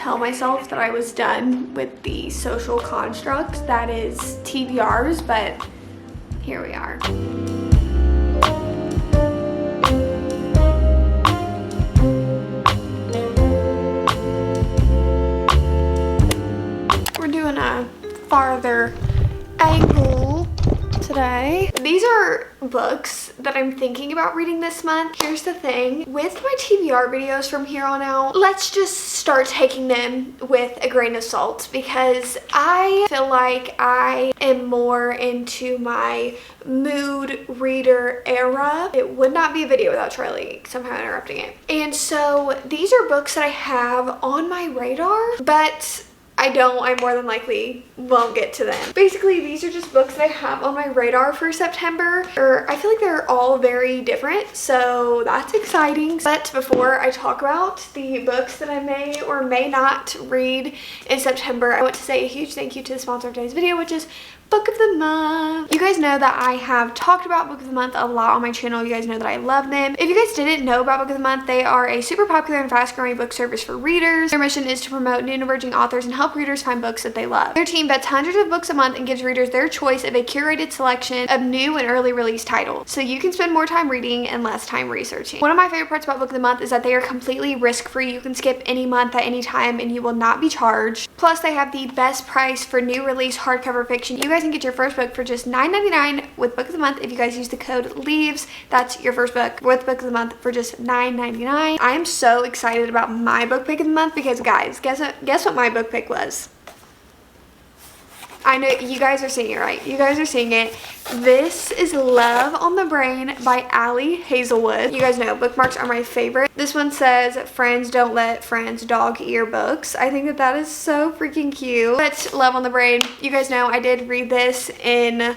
tell myself that I was done with the social construct that is TBRs, but here we are. We're doing a farther angle today. These are books that I'm thinking about reading this month. Here's the thing, with my TBR videos from here on out, let's just start taking them with a grain of salt, because I feel like I am more into my mood reader era. It would not be a video without Charlie somehow interrupting it. And so these are books that I have on my radar, but I more than likely won't get to them. Basically, these are just books that I have on my radar for September. I feel like they're all very different, so that's exciting. But before I talk about the books that I may or may not read in September, I want to say a huge thank you to the sponsor of today's video, which is Book of the Month. You guys know that I have talked about Book of the Month a lot on my channel. You guys know that I love them. If you guys didn't know about Book of the Month, they are a super popular and fast growing book service for readers. Their mission is to promote new and emerging authors and help readers find books that they love. Their team vets hundreds of books a month and gives readers their choice of a curated selection of new and early release titles, so you can spend more time reading and less time researching. One of my favorite parts about Book of the Month is that they are completely risk-free. You can skip any month at any time and you will not be charged. Plus, they have the best price for new release hardcover fiction. You guys can get your first book for just $9.99 with Book of the Month if you guys use the code LEAVES. That's your first book with Book of the Month for just $9.99. I am so excited about my book pick of the month because, guys, guess what my book pick was? I know you guys are seeing it, right? You guys are seeing it. This is Love on the Brain by Allie Hazelwood. You guys know bookmarks are my favorite. This one says, "Friends don't let friends dog ear books." I think that is so freaking cute. But Love on the Brain, you guys know I did read this in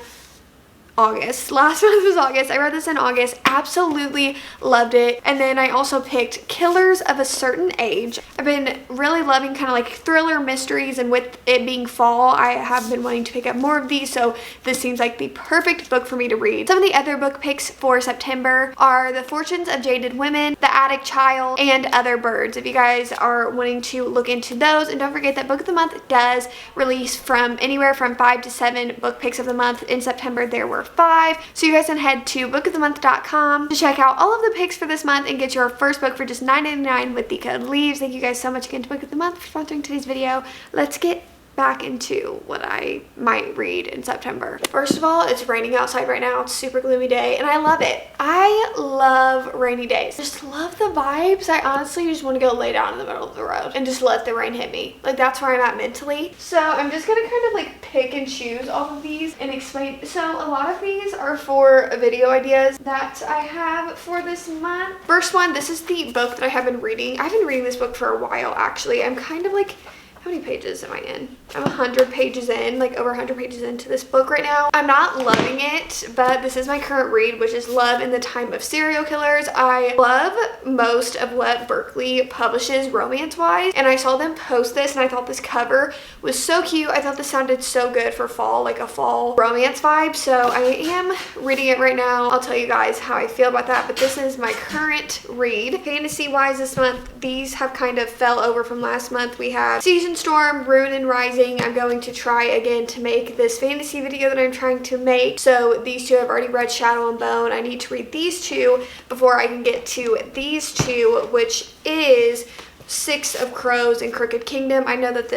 August. Last month was August. I read this in August. Absolutely loved it. And then I also picked Killers of a Certain Age. I've been really loving kind of like thriller mysteries, and with it being fall, I have been wanting to pick up more of these, so this seems like the perfect book for me to read. Some of the other book picks for September are The Fortunes of Jaded Women, The Attic Child, and Other Birds, if you guys are wanting to look into those. And don't forget that Book of the Month does release from anywhere from 5 to 7 book picks of the month. In September, there were 5. So you guys can head to bookofthemonth.com to check out all of the picks for this month and get your first book for just $9.99 with the code LEAVES. Thank you guys so much again to Book of the Month for sponsoring today's video. Let's get back into what I might read in September. First of all, it's raining outside right now. It's a super gloomy day and I love it. I love rainy days. Just love the vibes. I honestly just want to go lay down in the middle of the road and just let the rain hit me. Like, that's where I'm at mentally. So I'm just gonna kind of like pick and choose off of these and explain. So a lot of these are for video ideas that I have for this month. First one, this is the book that I have been reading. I've been reading this book for a while actually. I'm kind of like, how many pages am I in? I'm 100 pages in, like over 100 pages into this book right now. I'm not loving it, but this is my current read, which is Love in the Time of Serial Killers. I love most of what Berkeley publishes romance-wise, and I saw them post this and I thought this cover was so cute. I thought this sounded so good for fall, like a fall romance vibe. So I am reading it right now. I'll tell you guys how I feel about that, but this is my current read. Fantasy-wise this month, these have kind of fell over from last month. We have Season Storm, Ruin and Rising. I'm going to try again to make this fantasy video that I'm trying to make. So these two I've already read, Shadow and Bone. I need to read these two before I can get to these two, which is Six of Crows and Crooked Kingdom. I know that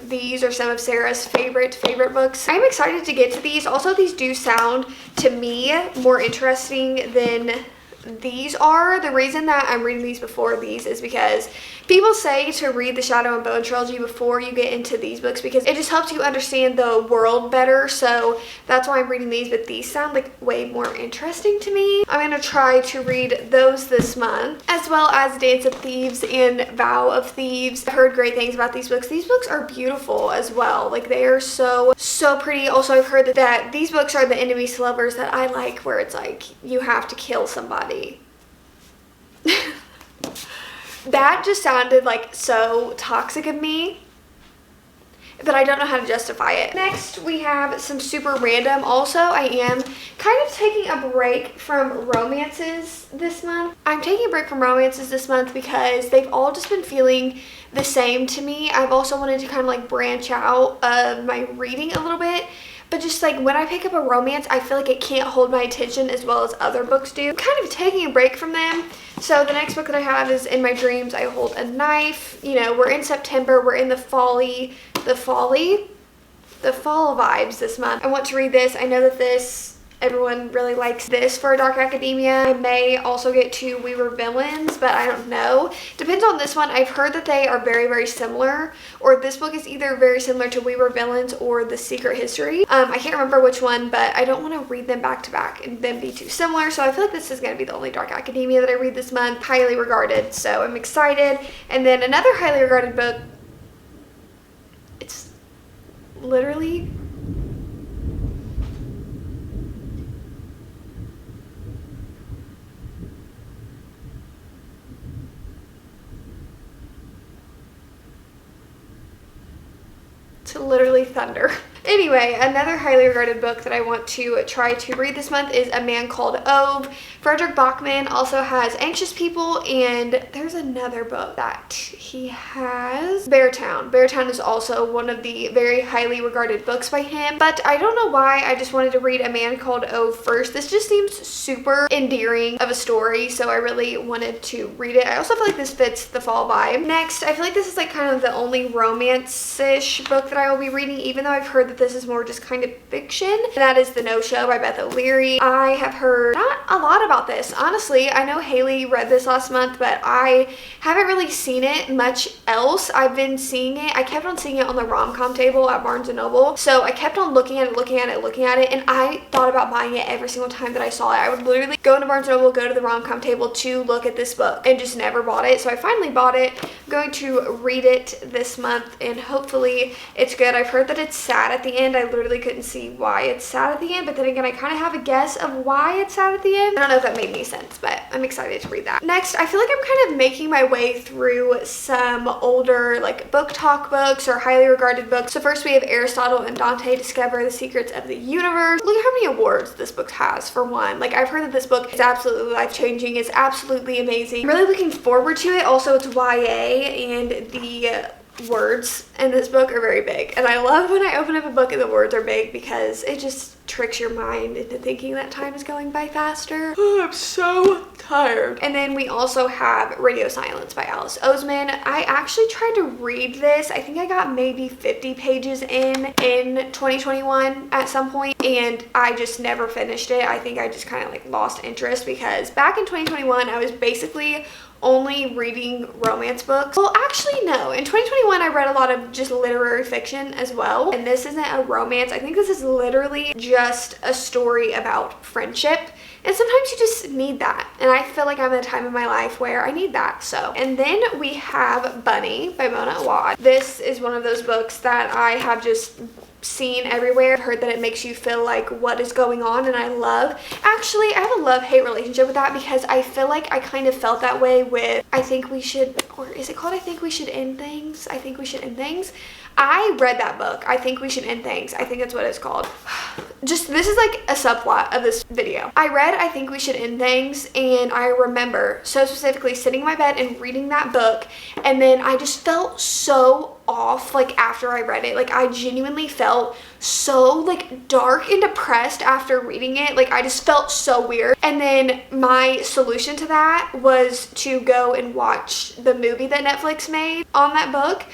these are some of Sarah's favorite books. I'm excited to get to these. Also, these do sound to me more interesting than these are. The reason that I'm reading these before these is because people say to read the Shadow and Bone trilogy before you get into these books because it just helps you understand the world better. So that's why I'm reading these, but these sound like way more interesting to me. I'm going to try to read those this month, as well as Dance of Thieves and Vow of Thieves. I heard great things about these books. These books are beautiful as well. Like, they are so pretty. Also, I've heard that these books are the enemies to lovers that I like, where it's like you have to kill somebody. That just sounded like so toxic of me. but I don't know how to justify it. Next, we have some super random. Also, I am kind of taking a break from romances this month. I'm taking a break from romances this month because they've all just been feeling the same to me. I've also wanted to kind of like branch out of my reading a little bit. But just like when I pick up a romance, I feel like it can't hold my attention as well as other books do. I'm kind of taking a break from them. So the next book that I have is In My Dreams, I Hold a Knife. You know, we're in September. We're in the fall vibes this month. I want to read this. I know that everyone really likes this for Dark Academia. I may also get to We Were Villains, but I don't know. Depends on this one. I've heard that they are very, very similar, or this book is either very similar to We Were Villains or The Secret History. I can't remember which one, but I don't want to read them back to back and then be too similar. So I feel like this is going to be the only Dark Academia that I read this month. Highly regarded, so I'm excited. And then another highly regarded book. It's literally thunder. Anyway, another highly regarded book that I want to try to read this month is A Man Called Ove. Frederick Bachman also has Anxious People, and there's another book that he has, Beartown. Beartown is also one of the very highly regarded books by him, but I don't know why I just wanted to read A Man Called Ove first. This just seems super endearing of a story, so I really wanted to read it. I also feel like this fits the fall vibe. Next, I feel like this is like kind of the only romance-ish book that I will be reading, even though I've heard that this is more just kind of fiction, and that is The No Show by Beth O'Leary. I have heard not a lot about this. Honestly, I know Haley read this last month, but I haven't really seen it much else. I've been seeing it. I kept on seeing it on the rom-com table at Barnes & Noble, so I kept on looking at it, and I thought about buying it every single time that I saw it. I would literally go into Barnes & Noble, go to the rom-com table to look at this book, and just never bought it. So I finally bought it. I'm going to read it this month, and hopefully it's good. I've heard that it's sad at the end. I literally couldn't see why it's sad at the end, but then again, I kind of have a guess of why it's sad at the end. I don't know if that made any sense, but I'm excited to read that. Next, I feel like I'm kind of making my way through some older like book talk books or highly regarded books. So first we have Aristotle and Dante Discover the Secrets of the Universe. Look at how many awards this book has, for one. Like, I've heard that this book is absolutely life-changing. It's absolutely amazing. I'm really looking forward to it. Also, it's YA, and the words in this book are very big, and I love when I open up a book and the words are big because it just tricks your mind into thinking that time is going by faster. Oh, I'm so tired. And then we also have Radio Silence by Alice Oseman. I actually tried to read this. I think I got maybe 50 pages in 2021 at some point, and I just never finished it. I think I just kind of like lost interest because back in 2021 I was basically only reading romance books. Well, actually no. In 2021 I read a lot of just literary fiction as well, and this isn't a romance. I think this is literally just a story about friendship, and sometimes you just need that, and I feel like I'm at a time in my life where I need that. So, and then we have Bunny by Mona Awad. This is one of those books that I have just seen everywhere. I've heard that it makes you feel like what is going on, and I love. Actually, I have a love-hate relationship with that because I feel like I kind of felt that way with I Think We Should, or is it called I Think We Should End Things? I Think We Should End Things. I read that book, I Think We Should End Things. I think that's what it's called. Just, this is like a subplot of this video. I read I Think We Should End Things, and I remember so specifically sitting in my bed and reading that book, and then I just felt so off like after I read it. Like, I genuinely felt so like dark and depressed after reading it. Like, I just felt so weird. And then my solution to that was to go and watch the movie that Netflix made on that book,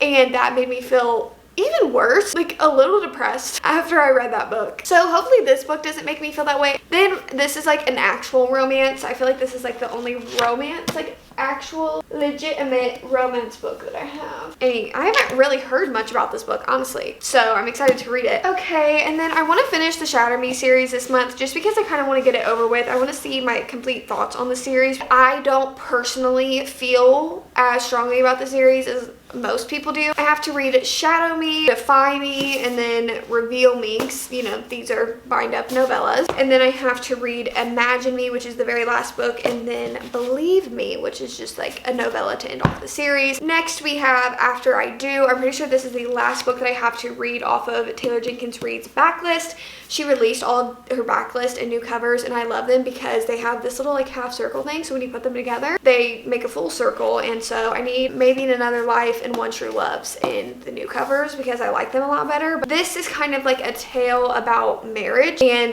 and that made me feel even worse, like a little depressed after I read that book. So hopefully this book doesn't make me feel that way. Then this is like an actual romance. I feel like this is like the only romance, like actual legitimate romance book that I have. And I haven't really heard much about this book, honestly, so I'm excited to read it. Okay, and then I want to finish the Shatter Me series this month just because I kind of want to get it over with. I want to see my complete thoughts on the series. I don't personally feel as strongly about the series as most people do. I have to read Shadow Me, Defy Me, and then Reveal Me. You know, these are bind up novellas. And then I have to read Imagine Me, which is the very last book, and then Believe Me, which is just like a novella to end off the series. Next we have After I Do. I'm pretty sure this is the last book that I have to read off of Taylor Jenkins Reid's backlist. She released all of her backlist and new covers, and I love them because they have this little like half circle thing, so when you put them together they make a full circle. And so I need Maybe in Another Life and One True Loves in the new covers because I like them a lot better. But this is kind of like a tale about marriage, and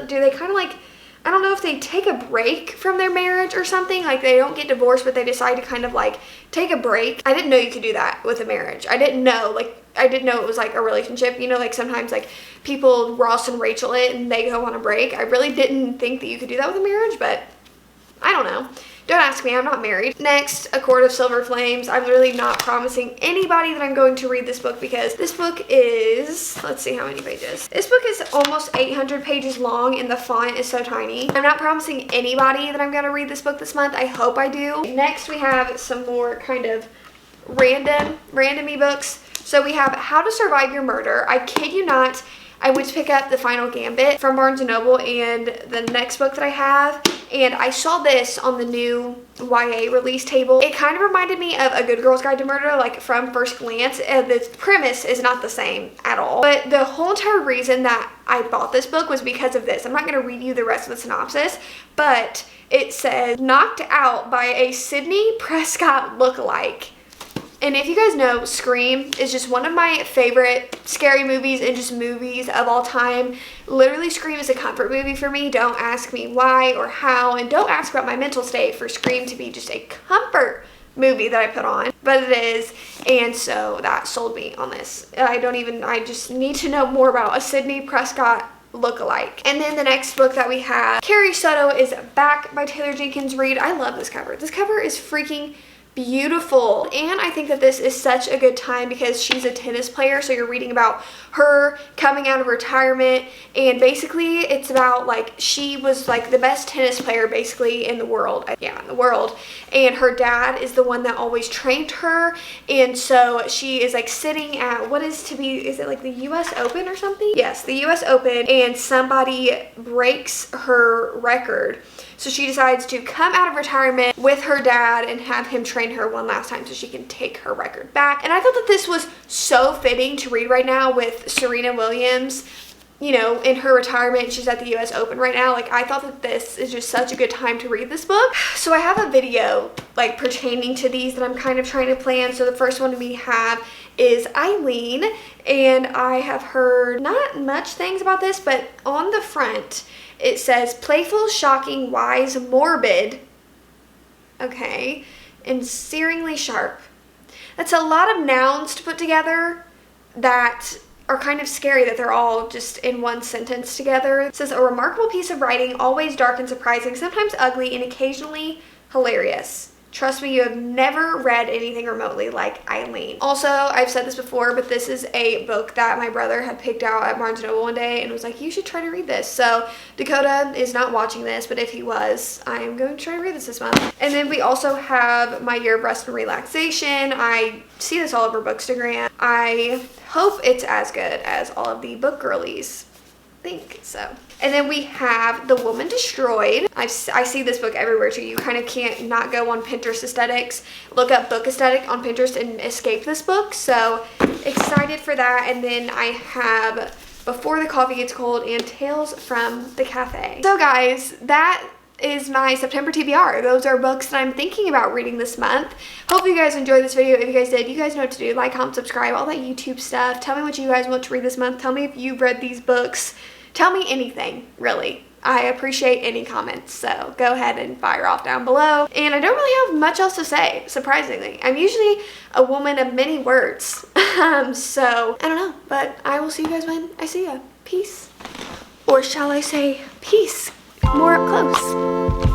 do they kind of like, I don't know if they take a break from their marriage or something, like they don't get divorced but they decide to kind of like take a break. I didn't know you could do that with a marriage. I didn't know it was like a relationship, you know, like sometimes like people Ross and Rachel it and they go on a break. I really didn't think that you could do that with a marriage, but I don't know. Don't ask me, I'm not married. Next, A Court of Silver Flames. I'm really not promising anybody that I'm going to read this book because this book is, let's see how many pages. This book is almost 800 pages long and the font is so tiny. I'm not promising anybody that I'm going to read this book this month. I hope I do. Next, we have some more kind of random-y books. So we have How to Survive Your Murder. I kid you not, I went to pick up The Final Gambit from Barnes & Noble and the next book that I have, and I saw this on the new YA release table. It kind of reminded me of A Good Girl's Guide to Murder, like from first glance. The premise is not the same at all, but the whole entire reason that I bought this book was because of this. I'm not going to read you the rest of the synopsis, but it says, knocked out by a Sidney Prescott lookalike. And if you guys know, Scream is just one of my favorite scary movies and just movies of all time. Literally, Scream is a comfort movie for me. Don't ask me why or how, and don't ask about my mental state for Scream to be just a comfort movie that I put on. But it is, and so that sold me on this. I just need to know more about a Sidney Prescott lookalike. And then the next book that we have, Carrie Soto is Back by Taylor Jenkins Reid. I love this cover. This cover is freaking beautiful, and I think that this is such a good time because she's a tennis player, so you're reading about her coming out of retirement, and basically it's about like she was like the best tennis player basically in the world, and her dad is the one that always trained her, and so she is like sitting at is it like the US Open or something? Yes, the US Open, and somebody breaks her record. So she decides to come out of retirement with her dad and have him train her one last time so she can take her record back. And I thought that this was so fitting to read right now with Serena Williams, you know, in her retirement. She's at the US Open right now. Like, I thought that this is just such a good time to read this book. So I have a video like pertaining to these that I'm kind of trying to plan. So the first one we have is Eileen, and I have heard not much things about this, but on the front it says playful, shocking, wise, morbid, okay, and searingly sharp. That's a lot of nouns to put together that are kind of scary that they're all just in one sentence together. It says a remarkable piece of writing, always dark and surprising, sometimes ugly, and occasionally hilarious. Trust me, you have never read anything remotely like Eileen. Also, I've said this before, but this is a book that my brother had picked out at Barnes & Noble one day and was like, you should try to read this. So Dakota is not watching this, but if he was, I am going to try to read this month. And then we also have My Year of Rest and Relaxation. I see this all over Bookstagram. I hope it's as good as all of the book girlies think so. And then we have The Woman Destroyed. I see this book everywhere too. You kind of can't not go on Pinterest aesthetics, look up book aesthetic on Pinterest and escape this book. So excited for that. And then I have Before the Coffee Gets Cold and Tales from the Cafe. So guys, that is my September TBR. Those are books that I'm thinking about reading this month. Hope you guys enjoyed this video. If you guys did, you guys know what to do. Like, comment, subscribe, all that YouTube stuff. Tell me what you guys want to read this month. Tell me if you've read these books. Tell me anything, really. I appreciate any comments, so go ahead and fire off down below. And I don't really have much else to say, surprisingly. I'm usually a woman of many words. So, I don't know, but I will see you guys when I see you. Peace. Or shall I say, peace. More up close.